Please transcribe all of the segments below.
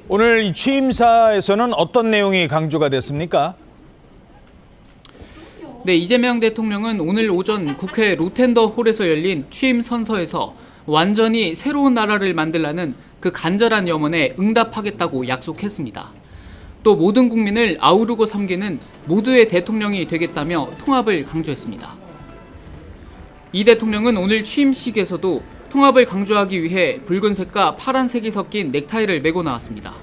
오늘 이 취임사에서는 어떤 내용이 강조가 됐습니까? 네, 이재명 대통령은 오늘 오전 국회 로텐더 홀에서 열린 취임 선서에서 완전히 새로운 나라를 만들라는 그 간절한 염원에 응답하겠다고 약속했습니다. 또 모든 국민을 아우르고 섬기는 모두의 대통령이 되겠다며 통합을 강조했습니다. 이 대통령은 오늘 취임식에서도 통합을 강조하기 위해 붉은색과 파란색이 섞인 넥타이를 메고 나왔습니다.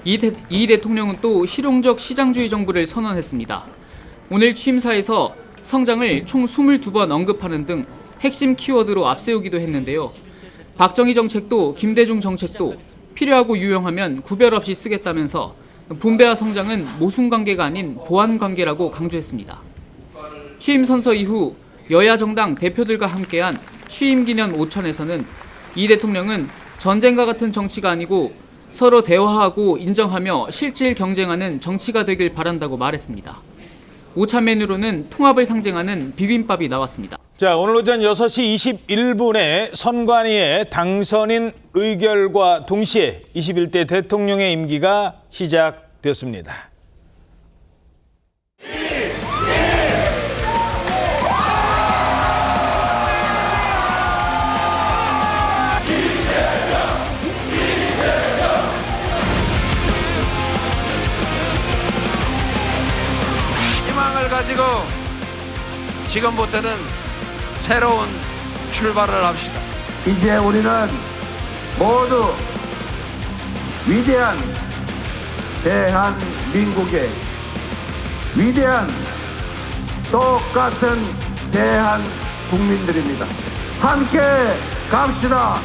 이 대통령은 또 실용적 시장주의 정부를 선언했습니다. 오늘 취임사에서 성장을 총 22번 언급하는 등 핵심 키워드로 앞세우기도 했는데요. 박정희 정책도 김대중 정책도 필요하고 유용하면 구별 없이 쓰겠다면서 분배와 성장은 모순관계가 아닌 보완관계라고 강조했습니다. 취임 선서 이후 여야 정당 대표들과 함께한 취임기념 오찬에서는 이 대통령은 전쟁과 같은 정치가 아니고 서로 대화하고 인정하며 실질 경쟁하는 정치가 되길 바란다고 말했습니다. 오찬 메뉴로는 통합을 상징하는 비빔밥이 나왔습니다. 자, 오늘 오전 6시 21분에 선관위의 당선인 의결과 동시에 21대 대통령의 임기가 시작됐습니다. 희망을 가지고 지금부터는 새로운 출발을 합시다. 이제 우리는 모두 위대한 대한민국의 위대한 똑같은 대한국민들입니다. 함께 갑시다.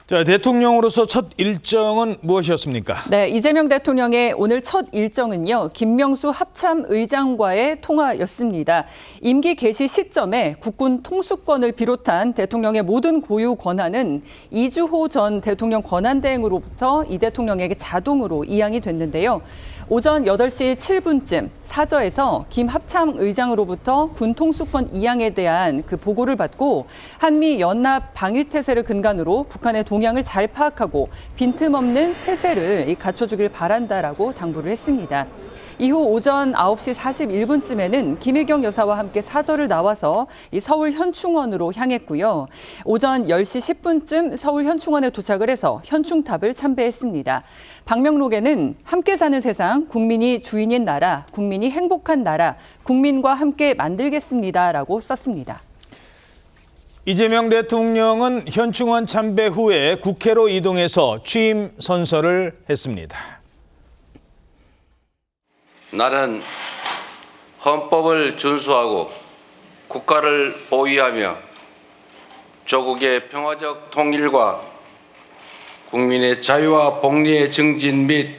자, 대통령으로서 첫 일정은 무엇이었습니까? 네, 이재명 대통령의 오늘 첫 일정은요, 김명수 합참의장과의 통화였습니다. 임기 개시 시점에 국군 통수권을 비롯한 대통령의 모든 고유 권한은 이주호 전 대통령 권한대행으로부터 이 대통령에게 자동으로 이양이 됐는데요. 오전 8시 7분쯤 사저에서 김 합참의장으로부터 군 통수권 이양에 대한 그 보고를 받고 한미 연합 방위 태세를 근간으로 북한의 동향을 잘 파악하고 빈틈없는 태세를 갖춰주길 바란다라고 당부를 했습니다. 이후 오전 9시 41분쯤에는 김혜경 여사와 함께 사저를 나와서 서울 현충원으로 향했고요. 오전 10시 10분쯤 서울 현충원에 도착을 해서 현충탑을 참배했습니다. 방명록에는 함께 사는 세상, 국민이 주인인 나라, 국민이 행복한 나라, 국민과 함께 만들겠습니다라고 썼습니다. 이재명 대통령은 현충원 참배 후에 국회로 이동해서 취임 선서를 했습니다. 나는 헌법을 준수하고 국가를 보위하며 조국의 평화적 통일과 국민의 자유와 복리의 증진 및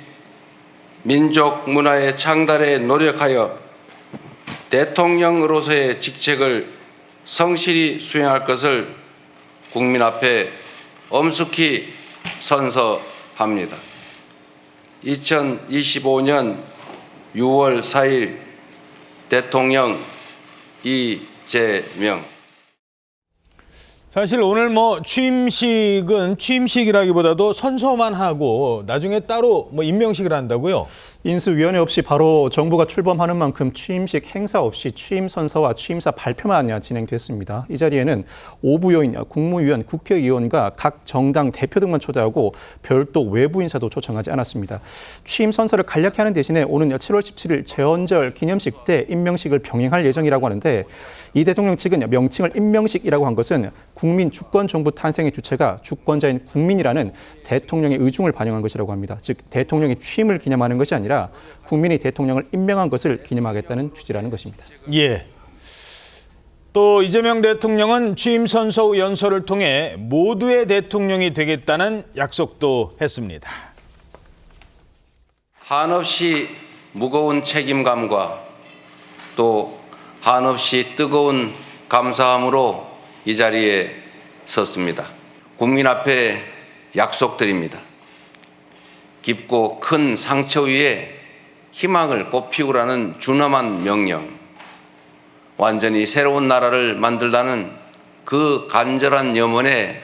민족 문화의 창달에 노력하여 대통령으로서의 직책을 성실히 수행할 것을 국민 앞에 엄숙히 선서합니다. 2025년 6월 4일 대통령 이재명. 사실 오늘 취임식은 취임식이라기보다도 선서만 하고 나중에 따로 임명식을 한다고요? 인수위원회 없이 바로 정부가 출범하는 만큼 취임식 행사 없이 취임 선서와 취임사 발표만 진행됐습니다. 이 자리에는 오부요인, 국무위원, 국회의원과 각 정당 대표 등만 초대하고 별도 외부 인사도 초청하지 않았습니다. 취임 선서를 간략히 하는 대신에 오는 7월 17일 재헌절 기념식 때 임명식을 병행할 예정이라고 하는데 이 대통령 측은 명칭을 임명식이라고 한 것은 국민 주권 정부 탄생의 주체가 주권자인 국민이라는 대통령의 의중을 반영한 것이라고 합니다. 즉 대통령의 취임을 기념하는 것이 아니라 국민이 대통령을 임명한 것을 기념하겠다는 취지라는 것입니다. 예. 또 이재명 대통령은 취임 선서 후 연설을 통해 모두의 대통령이 되겠다는 약속도 했습니다. 한없이 무거운 책임감과 또 한없이 뜨거운 감사함으로 이 자리에 섰습니다. 국민 앞에 약속드립니다. 깊고 큰 상처 위에 희망을 꽃피우라는 준엄한 명령, 완전히 새로운 나라를 만들라는 그 간절한 염원에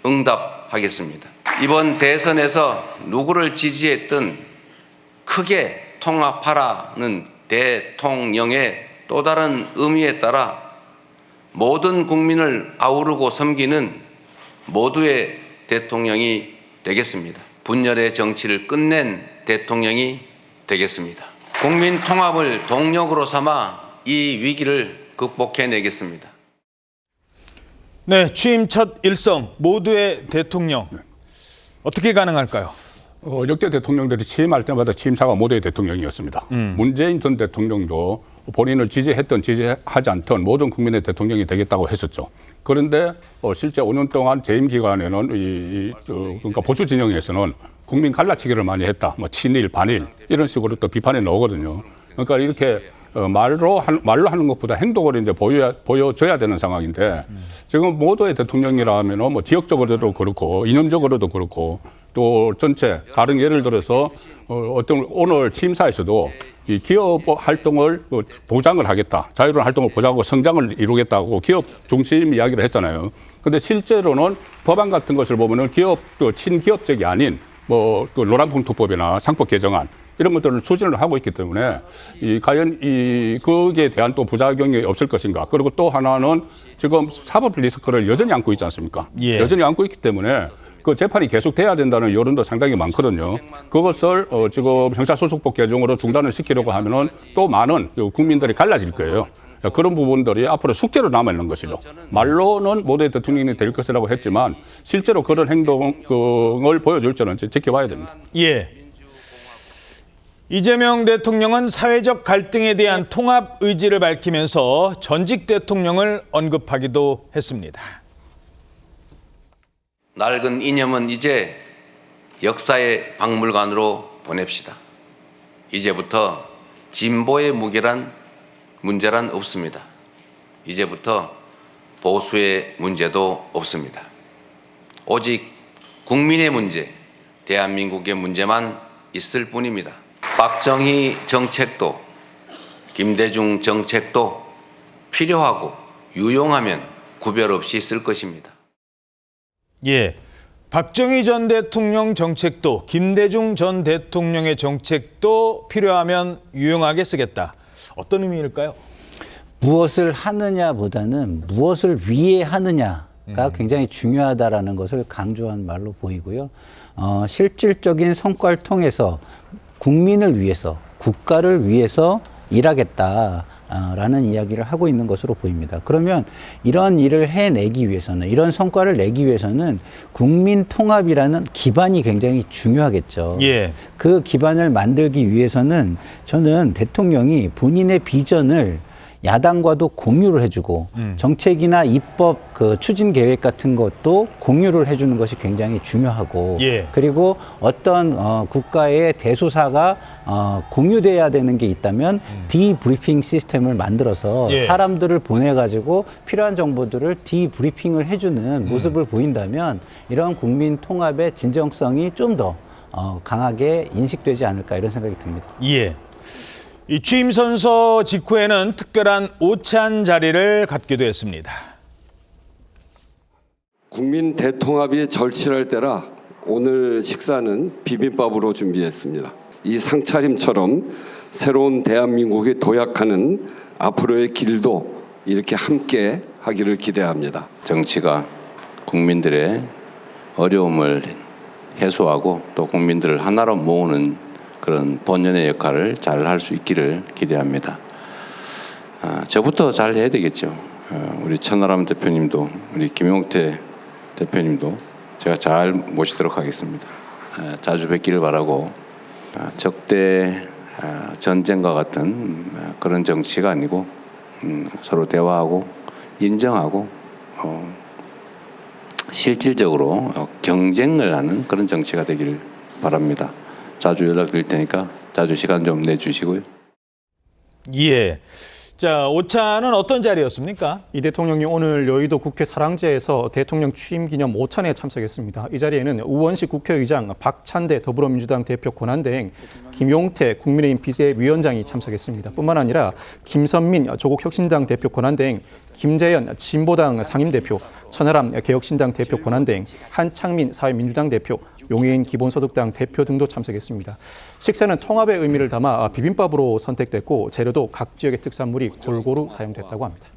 응답하겠습니다. 이번 대선에서 누구를 지지했든 크게 통합하라는 대통령의 또 다른 의미에 따라 모든 국민을 아우르고 섬기는 모두의 대통령이 되겠습니다. 분열의 정치를 끝낸 대통령이 되겠습니다. 국민 통합을 동력으로 삼아 이 위기를 극복해내겠습니다. 네, 취임 첫 일성 모두의 대통령. 어떻게 가능할까요? 역대 대통령들이 취임할 때마다 취임사가 모두의 대통령이었습니다. 문재인 전 대통령도 본인을 지지했던 지지하지 않던 모든 국민의 대통령이 되겠다고 했었죠. 그런데 실제 5년 동안 재임 기간에는 그러니까 보수 진영에서는 국민 갈라치기를 많이 했다. 뭐 친일, 반일 이런 식으로 또 비판이 나오거든요. 그러니까 이렇게 말로 하는 것보다 행동으로 이제 보여줘야 되는 상황인데 지금 모두의 대통령이라 하면은 뭐 지역적으로도 그렇고 이념적으로도 그렇고 또 전체 다른 예를 들어서 어떤 오늘 취임사에서도 이 기업 활동을 보장을 하겠다. 자유로운 활동을 보장하고 성장을 이루겠다고 기업 중심 이야기를 했잖아요. 근데 실제로는 법안 같은 것을 보면은 기업, 또 친기업적이 아닌 뭐 그 노란봉투법이나 상법 개정안 이런 것들을 추진을 하고 있기 때문에 과연 거기에 대한 또 부작용이 없을 것인가. 그리고 또 하나는 지금 사법 리스크를 여전히 안고 있지 않습니까? 예. 여전히 안고 있기 때문에 그 재판이 계속돼야 된다는 여론도 상당히 많거든요. 그것을 지금 형사소송법 개정으로 중단을 시키려고 하면은 또 많은 국민들이 갈라질 거예요. 그런 부분들이 앞으로 숙제로 남아있는 것이죠. 말로는 모두의 대통령이 될 것이라고 했지만 실제로 그런 행동을 보여줄지는 지켜봐야 됩니다. 예. 이재명 대통령은 사회적 갈등에 대한 통합 의지를 밝히면서 전직 대통령을 언급하기도 했습니다. 낡은 이념은 이제 역사의 박물관으로 보냅시다. 이제부터 진보의 문제란 없습니다. 이제부터 보수의 문제도 없습니다. 오직 국민의 문제, 대한민국의 문제만 있을 뿐입니다. 박정희 정책도 김대중 정책도 필요하고 유용하면 구별 없이 쓸 것입니다. 예. 박정희 전 대통령 정책도 김대중 전 대통령의 정책도 필요하면 유용하게 쓰겠다. 어떤 의미일까요? 무엇을 하느냐보다는 무엇을 위해 하느냐가 굉장히 중요하다라는 것을 강조한 말로 보이고요. 실질적인 성과를 통해서 국민을 위해서, 국가를 위해서 일하겠다라는 이야기를 하고 있는 것으로 보입니다. 그러면 이런 일을 해내기 위해서는, 이런 성과를 내기 위해서는 국민 통합이라는 기반이 굉장히 중요하겠죠. 예. 그 기반을 만들기 위해서는 저는 대통령이 본인의 비전을 야당과도 공유를 해주고 정책이나 입법 그 추진 계획 같은 것도 공유를 해주는 것이 굉장히 중요하고 예. 그리고 어떤 국가의 대소사가 공유돼야 되는 게 있다면 디브리핑 시스템을 만들어서 예. 사람들을 보내가지고 필요한 정보들을 디브리핑을 해주는 모습을 보인다면 이런 국민 통합의 진정성이 좀 더 강하게 인식되지 않을까 이런 생각이 듭니다. 예. 이 취임 선서 직후에는 특별한 오찬 자리를 갖기도 했습니다. 국민 대통합이 절실할 때라 오늘 식사는 비빔밥으로 준비했습니다. 이 상차림처럼 새로운 대한민국이 도약하는 앞으로의 길도 이렇게 함께 하기를 기대합니다. 정치가 국민들의 어려움을 해소하고 또 국민들을 하나로 모으는 그런 본연의 역할을 잘 할 수 있기를 기대합니다. 저부터 잘 해야 되겠죠. 우리 천하람 대표님도 우리 김용태 대표님도 제가 잘 모시도록 하겠습니다. 자주 뵙기를 바라고 적대 전쟁과 같은 그런 정치가 아니고 서로 대화하고 인정하고 실질적으로 경쟁을 하는 그런 정치가 되기를 바랍니다. 자주 연락드릴 테니까 자주 시간 좀 내주시고요. 예. 자, 오찬은 어떤 자리였습니까? 이 대통령이 오늘 여의도 국회 사랑제에서 대통령 취임 기념 오찬에 참석했습니다. 이 자리에는 우원식 국회의장, 박찬대 더불어민주당 대표 권한대행, 김용태 국민의힘 비대위원장이 참석했습니다. 뿐만 아니라 김선민 조국혁신당 대표 권한대행, 김재현 진보당 상임대표, 천하람 개혁신당 대표 권한대행, 한창민 사회민주당 대표, 용해인 기본소득당 대표 등도 참석했습니다. 식사는 통합의 의미를 담아 비빔밥으로 선택됐고 재료도 각 지역의 특산물이 골고루 사용됐다고 합니다.